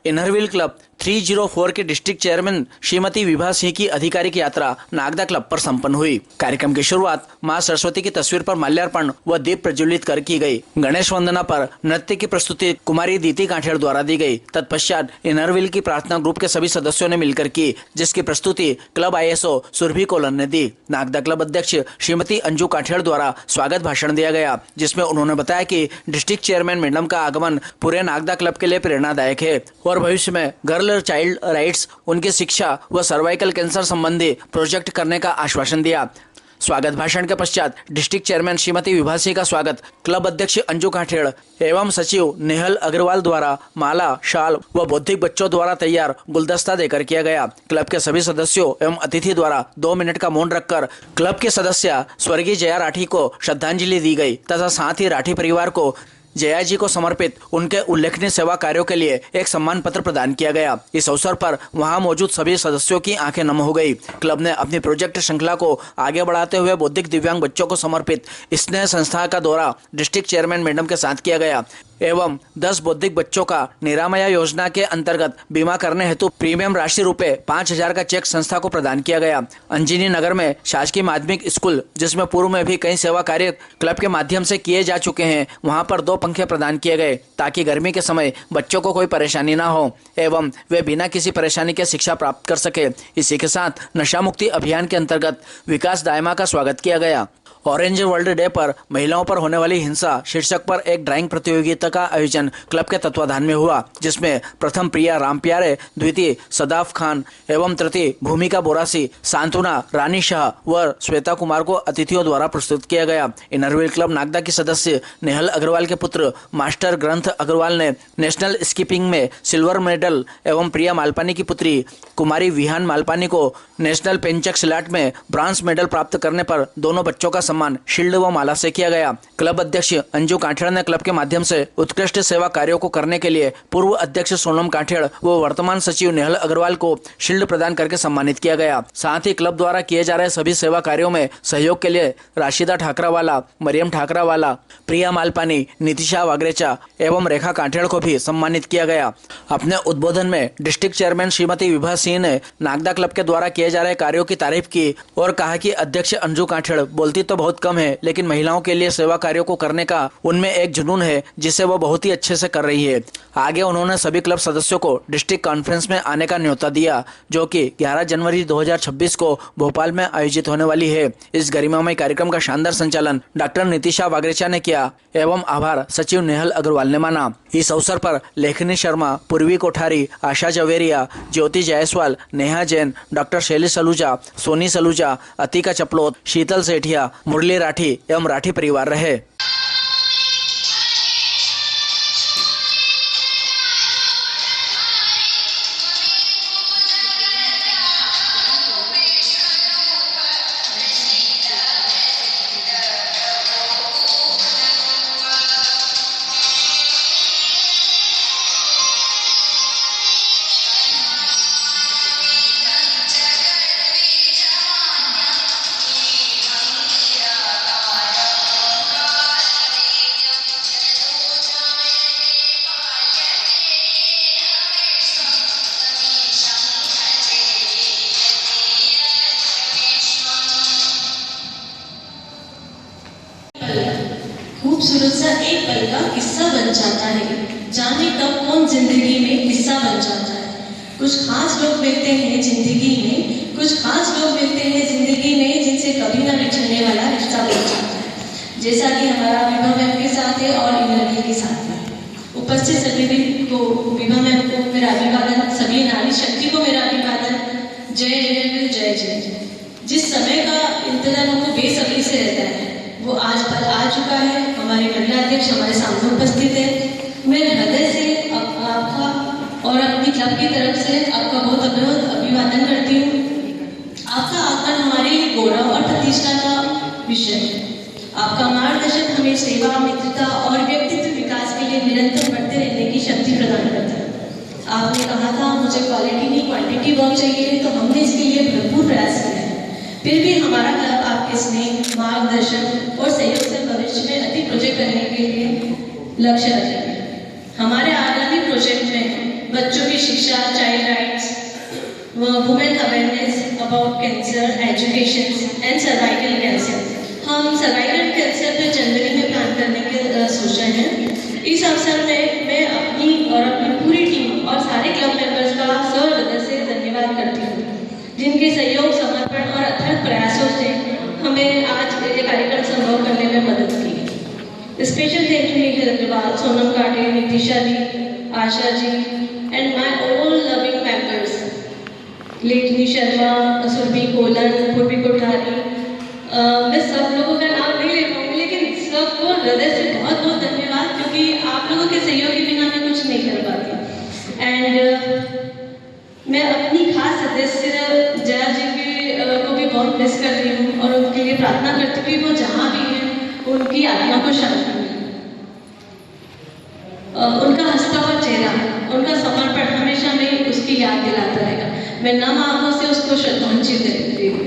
Inner Wheel club 304 के district chairman Shrimati Vibha Singh की आधिकारिक यात्रा नागदा क्लब पर संपन्न हुई। कार्यक्रम की शुरुआत मां सरस्वती की तस्वीर पर माल्यार्पण व दीप प्रज्वलित कर की गई। गणेश वंदना पर नृत्य की प्रस्तुति कुमारी दीति काठेड़ द्वारा दी गई। तत्पश्चात इनरव्हील की प्रार्थना ग्रुप के सभी सदस्यों ने मिलकर की, जिसकी प्रस्तुति क्लब ISO सुरभि कोलन ने दी। नागदा क्लब अध्यक्ष श्रीमती अंजू काठेड़ द्वारा स्वागत भाषण दिया गया, जिसमें उन्होंने बताया कि डिस्ट्रिक्ट चेयरमैन मैडम का आगमन पूरे नागदा क्लब के लिए प्रेरणादायक है और भविष्य में गर्ल और चाइल्ड राइट्स, उनकी शिक्षा व सर्वाइकल कैंसर संबंधी प्रोजेक्ट करने का आश्वासन दिया। स्वागत भाषण के पश्चात डिस्ट्रिक्ट चेयरमैन श्रीमती विभा सिंह का स्वागत क्लब अध्यक्ष अंजू काठेड़ एवं सचिव नेहल अग्रवाल द्वारा माला, शाल व बौद्धिक बच्चों द्वारा तैयार गुलदस्ता देकर किया गया। क्लब के सभी सदस्यों एवं अतिथि द्वारा 2 मिनट का मौन रखकर क्लब के सदस्य स्वर्गीय जया राठी को श्रद्धांजलि दी गई तथा साथ ही राठी परिवार को जया जी को समर्पित उनके उल्लेखनीय सेवा कार्यों के लिए एक सम्मान पत्र प्रदान किया गया। इस अवसर पर वहां मौजूद सभी सदस्यों की आंखें नम हो गई। क्लब ने अपनी प्रोजेक्ट श्रृंखला को आगे बढ़ाते हुए बौद्धिक दिव्यांग बच्चों को समर्पित स्नेह संस्था का दौरा डिस्ट्रिक्ट चेयरमैन मैडम के साथ किया गया एवं 10 बौद्धिक बच्चों का निरामया योजना के अंतर्गत बीमा करने हेतु प्रीमियम राशि रुपए 5,000 का चेक संस्था को प्रदान किया गया। अंजनी नगर में शासकीय माध्यमिक स्कूल, जिसमें पूर्व में भी कई सेवा कार्य क्लब के माध्यम से किए जा चुके हैं, वहां पर 2 पंखे प्रदान किए गए ताकि गर्मी के समय बच्चों को कोई परेशानी न हो एवं वे बिना किसी परेशानी के शिक्षा प्राप्त कर सके। इसी के साथ नशा मुक्ति अभियान के अंतर्गत विकास दायमा का स्वागत किया गया। ऑरेंज वर्ल्ड डे पर महिलाओं पर होने वाली हिंसा शीर्षक पर एक ड्राइंग प्रतियोगिता का आयोजन क्लब के तत्वाधान में हुआ, जिसमें प्रथम प्रिया रामप्यारे, द्वितीय सदाफ खान एवं तृतीय भूमिका बोरासी, सांत्वना रानी शाह व श्वेता कुमार को अतिथियों द्वारा प्रस्तुत किया गया। इनरव्हील क्लब नागदा की सदस्य नेहल अग्रवाल के पुत्र मास्टर ग्रंथ अग्रवाल ने नेशनल स्कीपिंग में सिल्वर मेडल एवं प्रिया मालपानी की पुत्री कुमारी विहान मालपानी को नेशनल पेंचक सिलाट में ब्रांज मेडल प्राप्त करने पर दोनों बच्चों का सम्मान शील्ड व माला से किया गया। क्लब अध्यक्ष अंजू काठेड़ ने क्लब के माध्यम से उत्कृष्ट सेवा कार्यों को करने के लिए पूर्व अध्यक्ष सोनम काठेड़ व वर्तमान सचिव नेहल अग्रवाल को शील्ड प्रदान करके सम्मानित किया गया। साथ ही क्लब द्वारा किए जा रहे सभी सेवा कार्यों में सहयोग के लिए राशिदा ठाकरावाला, मरियम ठाकरावाला, प्रिया मालपानी, नितिशा वागरेचा एवं रेखा काठेड़ को भी सम्मानित किया गया। अपने उद्बोधन में डिस्ट्रिक्ट चेयरमैन श्रीमती विभा सिंह ने नागदा क्लब के द्वारा किए जा रहे कार्यों की तारीफ की और कहा कि अध्यक्ष अंजू काठेड़ बोलती तो बहुत कम है, लेकिन महिलाओं के लिए सेवा कार्यों को करने का उनमें एक जुनून है जिसे वो बहुत ही अच्छे से कर रही है। आगे उन्होंने सभी क्लब सदस्यों को डिस्ट्रिक्ट कॉन्फ्रेंस में आने का न्योता दिया, जो कि 11 जनवरी 2026 को भोपाल में आयोजित होने वाली है। इस गरिमामय कार्यक्रम का शानदार संचालन डॉक्टर नितिशा वागरेचा ने किया एवं आभार सचिव नेहल अग्रवाल ने माना। इस अवसर पर लेखनी शर्मा, पूर्वी कोठारी, आशा जवेरिया, ज्योति जायसवाल, नेहा जैन, डॉक्टर शैली सलूजा, सोनी सलूजा, अतिका चपलोत, शीतल सेठिया, मुरली राठी एवं राठी परिवार रहे। खूबसूरत सा एक पल का किस्सा बन जाता है, जाने कब कौन जिंदगी में किस्सा बन जाता है। कुछ खास लोग मिलते हैं जिंदगी में, कुछ खास लोग मिलते हैं जिंदगी में जिनसे कभी ना बिछड़ने वाला रिश्ता बन जाता है, जैसा कि हमारा विभा मैम के साथ है और इनरव्हील के साथ है। उपस्थित सभी को, विभा मैम को मेरा अभिवादन, सभी नारी शक्ति को मेरा अभिवादन। जय जय जय जय। जिस समय का इंतजार हमको बेसब्री से रहता है वो आज पर आ चुका है। हमारे महिला अध्यक्ष हमारे सामने उपस्थित है। मैं हृदय से आपका और अपनी क्लब की तरफ से आपका बहुत बहुत अभिवादन करती हूँ। आपका आगमन हमारे लिए गौरव और प्रतिष्ठा का विषय है। आपका मार्गदर्शन हमें सेवा, मित्रता और व्यक्तित्व विकास के लिए निरंतर बढ़ते रहने की शक्ति प्रदान करता है। आपने कहा था मुझे क्वालिटी नहीं क्वांटिटी वर्क चाहिए, तो हमने इसके लिए भरपूर प्रयास किया है। फिर भी हमारा क्लब आपके स्नेह, मार्गदर्शन और सहयोग से भविष्य में अधिक प्रोजेक्ट करने के लिए लक्ष्य रखेंगे। हमारे आगामी प्रोजेक्ट में बच्चों की women awareness about cancer, education and cervical cancer. हम सर्वाइकल कैंसर पे जनवरी में प्लान करने के सोच रहे हैं। इस अवसर में मैं अपनी और अपनी पूरी टीम और सारे क्लब मेंबर्स का सहृदय से धन्यवाद करती हूँ, जिनके सहयोग, समर्पण और अथक प्रयासों से हमें आज ये कार्यक्रम संभव करने में मदद की। Special thank to Nikhil Agarwal, Sonam Kate, Nitisha ji, Asha ji and my all loving members, Lekhni Sharma, Surabhi colon, पूर्वी कोठारी। मैं सब लोगों का नाम नहीं ले पाऊंगी, लेकिन सबको हृदय से बहुत बहुत धन्यवाद, क्योंकि आप लोगों के सहयोग के बिना मैं कुछ नहीं कर पाती। एंड मैं अपनी खास सदस्य जया जी को भी बहुत मिस कर रही हूँ और उनके लिए प्रार्थना करती हूँ कि वो जहाँ भी हैं उनकी आत्मा को शांति मिले। उनका हंसता हुआ चेहरा, उनका समर्पण हमेशा में उसकी याद दिलाता रहेगा। मैं नम आंखों से उसको श्रद्धांजलि देती हूँ।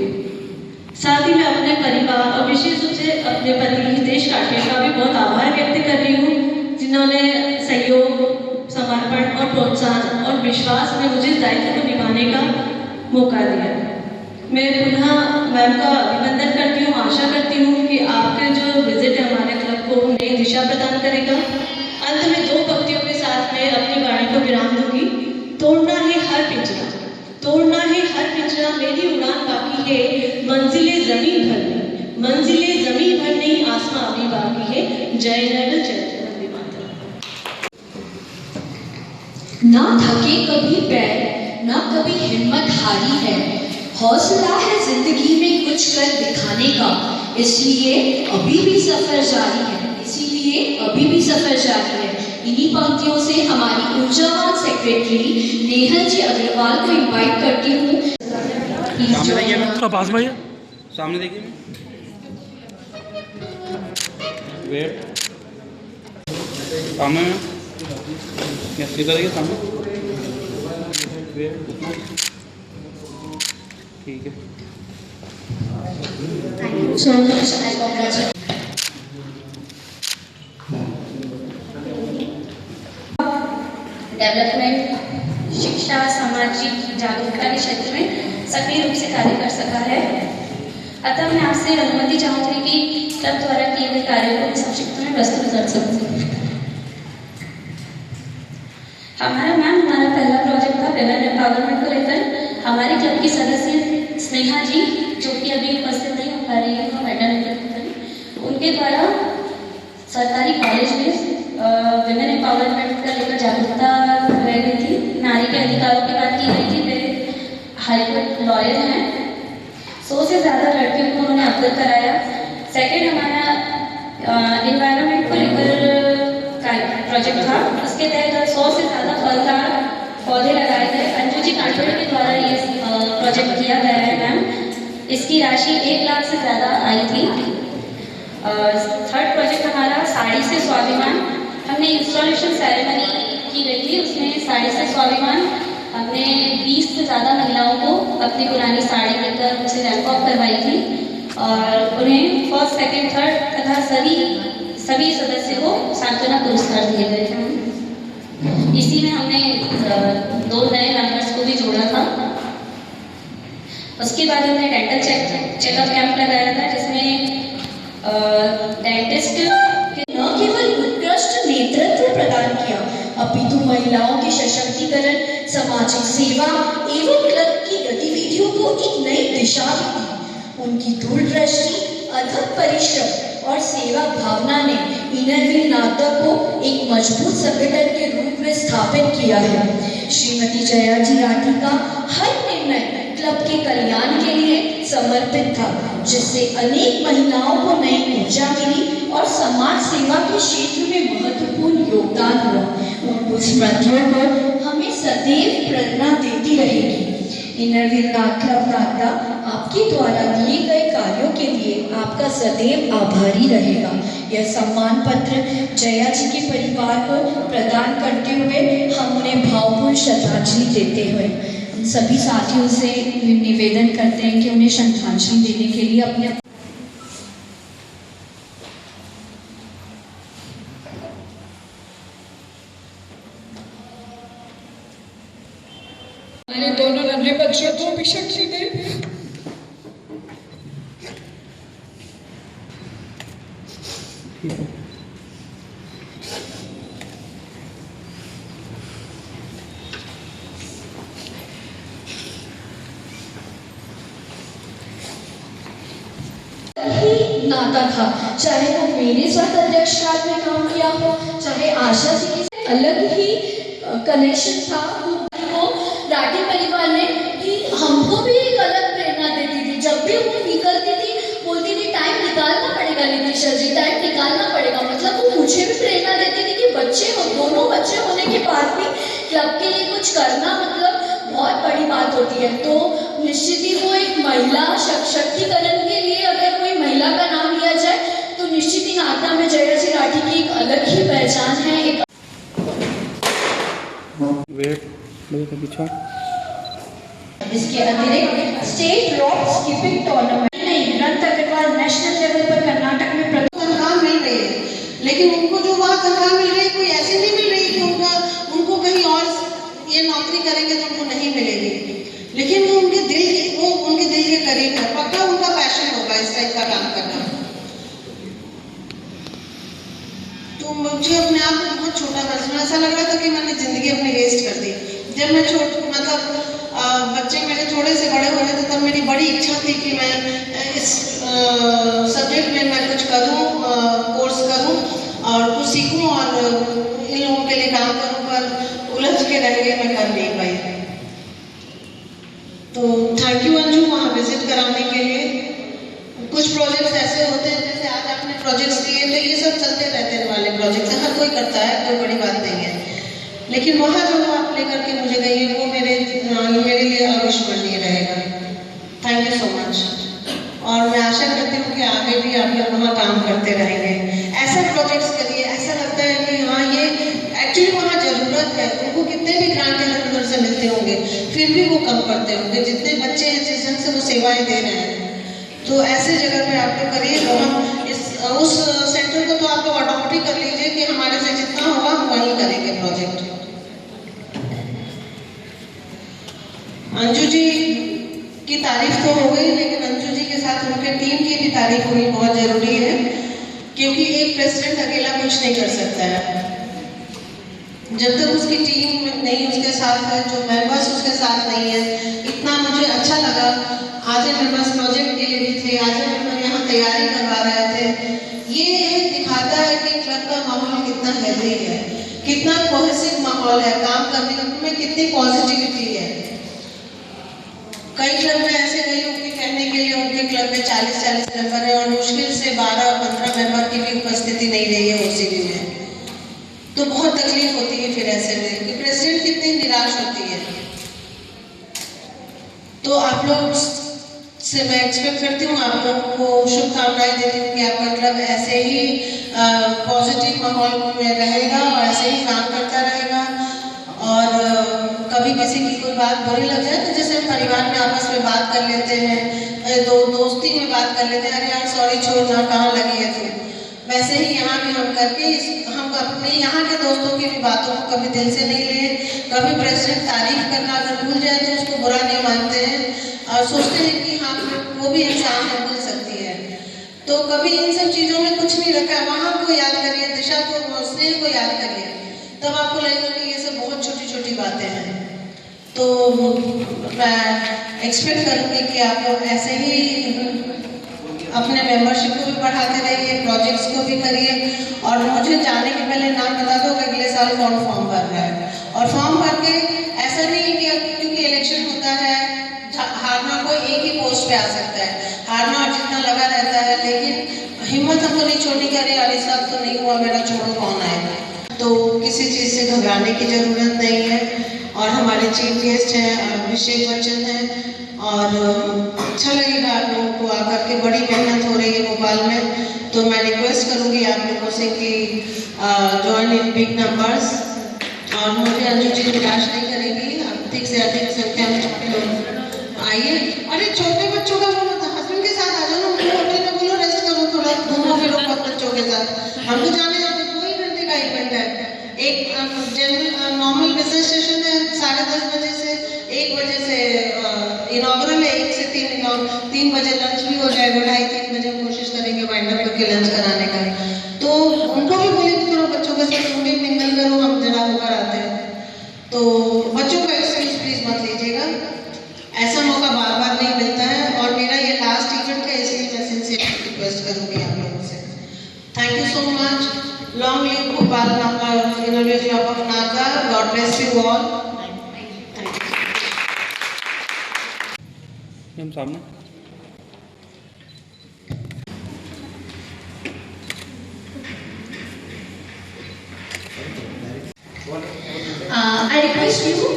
साथ ही मैं अपने परिवार और विशेष रूप से अपने पति हितेश काटे का भी बहुत आभार व्यक्त कर रही हूँ, जिन्होंने सहयोग, समर्पण और प्रोत्साहन और विश्वास में मुझे इस दायित्व को निभाने का मौका दिया। मैं पुनः मैम का अभिनंदन करती हूँ। आशा करती हूँ कि आपके जो विजिट है हमारे क्लब को नई दिशा प्रदान करेगा। अंत में 2 पंक्तियों के साथ मैं अपनी वाणी को विराम दूंगी। तोड़ना है हर पिंजरा, तोड़ना है हर पिंजरा, मेरी उड़ान बाकी है, मंजिलें जमीन भर नहीं, मंजिलें जमीन भर नहीं, आसमां अभी बाकी है। जय नगर, जय वंदे मातरम। ना थके कभी पैर, ना कभी हिम्मत हारी है, हौसला है जिंदगी में कुछ कर दिखाने का, इसलिए अभी भी सफर जारी है, इसीलिए अभी भी सफर जारी है। इन्हीं पंक्तियों से हमारी ऊर्जावान सेक्रेटरी नेहल जी अग्रवाल को इनवाइट करती हूँ। पास भैया सामने देखिए, वेट सामने में देखिए, सामने वेट उतना ठीक है। So much I congratulate. Development, शिक्षा, सामाजिक जागरूकता के क्षेत्र में सक्रिय रूप से कार्य कर सका है। अतः मैं आपसे अनुमति चाहूँगी कि क्लब द्वारा किए गए कार्यों को संक्षिप्त में प्रस्तुत कर सकूँ। हमारा पहला प्रोजेक्ट था विमेन एम्पावरमेंट को लेकर। हमारे क्लब की सदस्य स्नेहा जी, जो कि अभी उपस्थित नहीं हो पा रही है, वो मैटरनिटी, उनके द्वारा सरकारी कॉलेज में विमेन एम्पावरमेंट का लेकर जागरूकता रह गई थी। नारी के अधिकारों की बात की गई थी। वे हाईकोर्ट लॉयर हैं। 100 से ज़्यादा लड़कियों को उन्होंने अवगत कराया। सेकेंड हमारा इन्वायरमेंट को लेकर प्रोजेक्ट था। उसके तहत 100 से ज़्यादा फलदार पौधे लगाए गए। अंजू जी कांटोड़ी के द्वारा ये प्रोजेक्ट किया गया है मैम। इसकी राशि 1 लाख से ज़्यादा आई थी। थर्ड प्रोजेक्ट हमारा साड़ी से स्वाभिमान। हमने इंस्टॉलेशन सेरेमनी की गई थी, उसमें साड़ी से स्वाभिमान हमने 20 से ज़्यादा महिलाओं को अपनी पुरानी साड़ी देकर उनसे रैंप ऑफ करवाई थी और उन्हें फर्स्ट, सेकेंड, थर्ड तथा सभी सदस्यों को सांत्वना पुरस्कार दिए गए थे। इसी में हमने 2 नए मेंबर्स को भी जोड़ा था। उसके बाद हमने डेंटल चेकअप कैंप लगाया था, जिसमें डेंटिस्ट न केवल उत्कृष्ट नेतृत्व प्रदान किया, अपितु महिलाओं के सशक्तिकरण, सामाजिक सेवा एवं क्लब की गतिविधियों को एक नई दिशा भी दी। उनकी दूरदृष्टि, अथक परिश्रम और सेवा भावना ने इनरव्हील नागदा को एक मजबूत संगठन के रूप में स्थापित किया है। श्रीमती जया जी राठी का हर निर्णय क्लब के कल्याण के लिए समर्पित था, जिससे अनेक महिलाओं को नई ऊर्जा मिली और समाज सेवा के क्षेत्र में महत्वपूर्ण योगदान हुआ। उन स्मृतियों को हमें सदैव प्रेरणा देती रहेगी। इनरव्हील क्लब नागदा आपके द्वारा दिए गए कार्यों के लिए आपका सदैव आभारी रहेगा। यह सम्मान पत्र जया जी के परिवार को प्रदान करते हुए हम उन्हें भावपूर्ण श्रद्धांजलि देते हुए सभी साथियों से निवेदन करते हैं कि उन्हें श्रद्धांजलि देने के लिए अपने हमारे दोनों नन्हे बच्चों को भी शक्ति दे। ही नाता था, चाहे वो मेरे साथ अध्यक्ष राज में काम किया हो, चाहे आशा जी के अलग ही कनेक्शन था। वो राठी परिवार ने कि हमको भी एक अलग प्रेरणा देती थी। जब भी वो निकलती थी बोलती थी टाइम निकालना पड़ेगा नितिशा जी, टाइम निकालना पड़ेगा। मतलब वो मुझे भी प्रेरणा देती थी कि बच्चे हो, दोनों बच्चे होने के बाद भी क्लब के लिए कुछ करना मतलब बहुत बड़ी बात होती है। तो निश्चित ही वो एक महिला सशक्तिकरण के लिए अगर कोई महिला का नाम लिया जाए तो निश्चित ही नागदा में जया जी राठी की एक अलग ही पहचान है। एक पीछा इसके अतिरिक्त स्टेट रॉक स्कीपिंग टूर्नामेंट नहीं, रन अग्रवाल नेशनल लेवल पर कर्नाटक में तनख्वाह मिल रही है, लेकिन उनको जो वहाँ तनख्वाह मिल रही है कोई ऐसे नहीं मिल रही कि उनको कहीं और ये नौकरी करेंगे तो उनको नहीं मिलेगी। लेकिन वो उनके दिल के करीब है, पक्का उनका पैशन होगा इस टाइप का काम करना। तो मुझे अपने आप को बहुत छोटा महसूस, ऐसा लग रहा था कि मैंने जिंदगी अपनी वेस्ट कर दी। जब मैं बच्चे मेरे थोड़े से बड़े हो रहे थे तब मेरी बड़ी इच्छा थी कि मैं इस सब्जेक्ट में मैं कुछ करूं, कोर्स करूं और कुछ सीखूं और इन लोगों के लिए काम करूं, पर उलझ के रह गई, मैं कर नहीं पाई। तो थैंक यू अंजू वहाँ विजिट कराने के लिए। कुछ प्रोजेक्ट्स ऐसे होते हैं जैसे आज आपने प्रोजेक्ट्स दिए तो ये सब चलते रहते हैं वाले प्रोजेक्ट्स, हर कोई करता है, कोई बड़ी बात नहीं है। लेकिन वहाँ जो आप लेकर के मुझे गई है वो मेरे लिए अविस्मरणीय रहेगा। Thank you so much. और मैं आशा करती हूँ कि आगे भी आप लोग वहाँ काम करते रहेंगे, ऐसा प्रोजेक्ट्स करिए। ऐसा लगता है कि हाँ ये एक्चुअली वहाँ ज़रूरत है। उनको कितने भी ग्रांट इधर उधर से मिलते होंगे फिर भी वो कम करते होंगे, जितने बच्चे हैं जिस ढंग से वो सेवाएं दे रहे हैं। तो ऐसे जगह पे आप लोग करिए। हम उस सेंटर को तो आप लोग अडॉप्ट ही कर लीजिए कि हमारे से जितना होगा हम वहीं करेंगे प्रोजेक्ट। अंजू जी की तारीफ तो हो गई, लेकिन अंजू जी के साथ उनके टीम की भी तारीफ होनी बहुत जरूरी है, क्योंकि एक प्रेसिडेंट अकेला कुछ नहीं कर सकता है। जब तक उसकी टीम नहीं उसके साथ है, जो मेंबर्स उसके साथ नहीं है। इतना मुझे अच्छा लगा, आधे मेंबर्स प्रोजेक्ट के लिए भी थे, आधे मेंबर यहाँ तैयारी करवा रहे थे। ये दिखाता है कि क्लब का माहौल कितना हेल्दी है, कितना कोहेसिव माहौल है, काम करने में कितनी पॉजिटिविटी है। कई क्लब में ऐसे गई हूँ कि कहने के लिए उनके क्लब में 40-40 मेंबर है और मुश्किल से 12-15 मेंबर की भी उपस्थिति नहीं रही है ओसीबी में। तो बहुत तकलीफ होती है फिर ऐसे में कि प्रेसिडेंट कितनी निराश होती है। तो आप लोग से मैं एक्सपेक्ट करती हूँ, आप लोगों को शुभकामनाएं देती हूँ कि आपका क्लब ऐसे ही पॉजिटिव माहौल में रहेगा और ऐसे ही काम करता रहेगा। और कभी किसी की कोई बात बुरी लग जाए तो जैसे हम परिवार में आपस में बात कर लेते हैं, दोस्ती में बात कर लेते हैं, अरे यार सॉरी छोड़ ना, कहाँ लगी है तू, वैसे ही यहाँ भी हम करके हम अपने यहाँ के दोस्तों की भी बातों को कभी दिल से नहीं लिए। कभी प्रेसिडेंट तारीफ करना अगर भूल जाए तो उसको बुरा नहीं मानते हैं और सोचते हैं कि हाँ वो भी इंसान है, भूल सकती है। तो कभी इन सब चीज़ों में कुछ नहीं रखा। वहाँ को याद करिए, दिशा को, स्नेह को याद करिए, तब आपको लगेगा कि ये सब बहुत छोटी छोटी बातें हैं। तो मैं एक्सपेक्ट करूँगी कि आप लोग ऐसे ही अपने मेंबरशिप को भी बढ़ाते रहिए, प्रोजेक्ट्स को भी करिए। और मुझे जाने के पहले नाम बता दो कि अगले साल कौन फॉर्म भर रहा है। और फॉर्म भर के ऐसा नहीं कि क्योंकि इलेक्शन होता है हारना कोई एक ही पोस्ट पे आ सकता है, हारना और जितना लगा रहता है, लेकिन हिम्मत हमको नहीं छोड़नी। करे अरे साहब तो नहीं हुआ मेरा, छोड़ो कौन आएगा। तो किसी चीज़ से घबराने की ज़रूरत नहीं है। और हमारे चीफ गेस्ट हैं अभिषेक बच्चन हैं, और अच्छा लगेगा आप लोगों को आकर के। बड़ी मेहनत हो रही है भोपाल में, तो मैं रिक्वेस्ट करूँगी आप लोगों से कि ज्वाइन इन बिग नंबर्स। और मुझे अंजू जी निराश नहीं करेगी, अधिक से अधिक संख्या में लोग आइए। अरे छोटे बच्चों का हस्बैंड के साथ आ जाओ ना, उनको होटल में बोलो रेस्ट करो, थोड़ा घूमो फिरो बच्चों के साथ। हमको जाने जाते 2 घंटे का इवेंट है। एक जनरल नॉर्मल बिजनेस सेशन है 10:30 बजे से 1 बजे बजे लंच भी हो जाएगा, 2:30-3 बजे हम कोशिश करेंगे वाइंड अप करके लंच कराने का। तो उनको भी बोले करो बच्चों के साथ तुम भी मिंगल करो, हम जरा होकर आते हैं। तो बच्चों को एक्सक्यूज प्लीज मत लीजिएगा, ऐसा मौका बार बार नहीं मिलता है और मेरा ये लास्ट इवेंट है, इसलिए मैं सिंसियर रिक्वेस्ट करूंगी आप लोगों से। Thank you so much. Long live Bhopal university of Nagda. God bless you all. हम सामने I request you,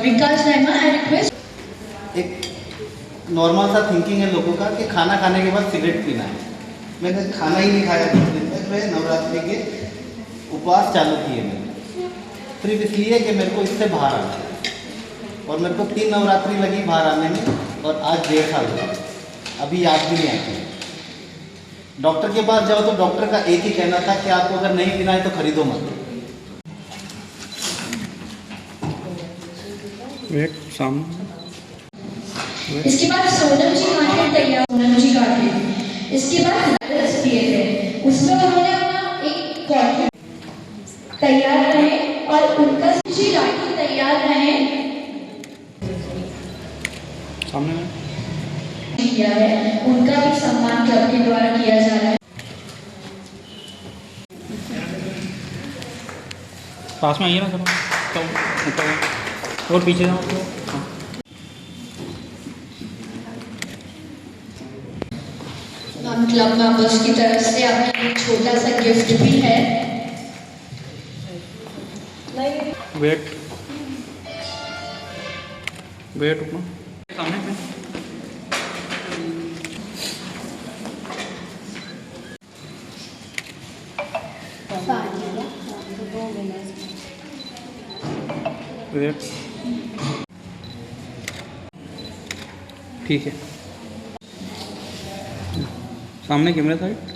Vikas Naima, I request. एक नॉर्मल सा थिंकिंग है लोगों का कि खाना खाने के बाद सिगरेट पीना है। मैंने खाना ही नहीं खाया 2 दिन तक, मैं नवरात्रि के उपवास चालू किए मैंने, सिर्फ इसलिए कि मेरे को इससे बाहर आना है। और मेरे को 3 नवरात्रि लगी बाहर आने में और आज 1.5 साल हुआ, अभी याद भी नहीं आती। डॉक्टर के पास जाओ तो डॉक्टर का एक ही कहना था कि आपको अगर नहीं पीना है तो खरीदो मत। वेट सामने। इसके बाद सोनम जी गाते तैयार, सोनम जी गाते। इसके बाद रस पिए थे, उसमें उन्होंने अपना एक कॉन्फिडेंस तैयार रहे और उनका जी राखी तैयार रहे सामने में किया है, उनका भी सम्मान क्लब के द्वारा किया जा रहा है। पास में आइए ना सर, तो और पीछे जाओ तो। हाँ। हम क्लब मेंबर्स की तरफ से आपके एक छोटा सा गिफ्ट भी है। वेट वेट रुकना सामने पे। वेट ठीक है, सामने कैमरा साइड।